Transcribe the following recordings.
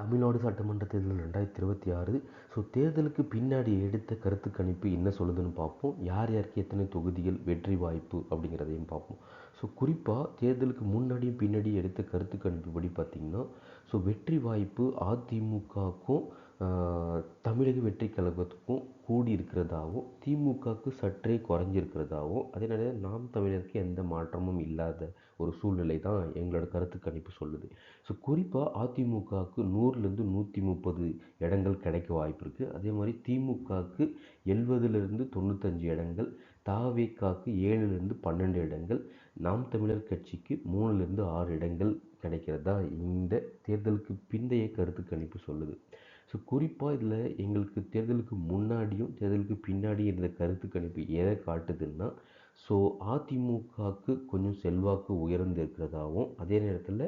தமிழ்நாடு சட்டமன்ற தேர்தல் 2026. ஸோ தேர்தலுக்கு பின்னாடி எடுத்த கருத்து கணிப்பு என்ன சொல்லுதுன்னு பார்ப்போம். யார் யாருக்கு எத்தனை தொகுதிகள் வெற்றி வாய்ப்பு அப்படிங்கிறதையும் பார்ப்போம். ஸோ குறிப்பாக தேர்தலுக்கு முன்னாடியும் பின்னாடியும் எடுத்த கருத்து கணிப்பு படி பார்த்திங்கன்னா, ஸோ வெற்றி வாய்ப்பு அதிமுகவுக்கும் தமிழக வெற்றி கழகத்துக்கும் கூடி இருக்கிறதாகவும், திமுகவுக்கு சற்றே குறைஞ்சிருக்கிறதாகவும், அதே நேரம் நாம் தமிழருக்கு எந்த மாற்றமும் இல்லாத ஒரு சூழ்நிலை தான் எங்களோட கருத்து கணிப்பு சொல்லுது. ஸோ குறிப்பாக அதிமுகவுக்கு 100லேருந்து 130 இடங்கள் கிடைக்க வாய்ப்பு இருக்குது. அதே மாதிரி திமுகவுக்கு 70லேருந்து 95 இடங்கள், தவேகாவுக்கு 7லேருந்து 12 இடங்கள், நாம் தமிழர் கட்சிக்கு 3லேருந்து 6 இடங்கள் கிடைக்கிறதா இந்த தேர்தலுக்கு பிந்தைய கருத்து கணிப்பு சொல்லுது. ஸோ குறிப்பாக இதில் எங்களுக்கு தேர்தலுக்கு முன்னாடியும் தேர்தலுக்கு பின்னாடியும் இருந்த கருத்து கணிப்பு எதை காட்டுதுன்னா, ஸோ அதிமுகவுக்கு கொஞ்சம் செல்வாக்கு உயர்ந்து இருக்கிறதாகவும், அதே நேரத்தில்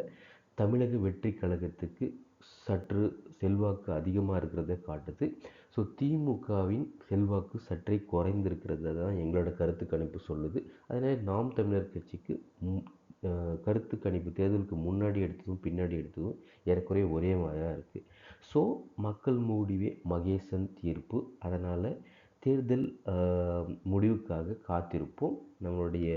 தமிழக வெற்றி கழகத்துக்கு சற்று செல்வாக்கு அதிகமாக இருக்கிறத காட்டுது. ஸோ திமுகவின் செல்வாக்கு சற்றே குறைந்திருக்கிறத தான் எங்களோட கருத்து கணிப்பு சொல்லுது. அதனால் நாம் தமிழர் கட்சிக்கு கருத்து கணிப்பு தேர்தலுக்கு முன்னாடி எடுத்ததும் பின்னாடி எடுத்ததும் ஏறக்குறைய ஒரே மாதிரி தான் இருக்குது. ஸோ மக்கள் முடிவே மகேசன் தீர்ப்பு. அதனால் தேர்தல் முடிவுக்காக காத்திருப்போம். நம்மளுடைய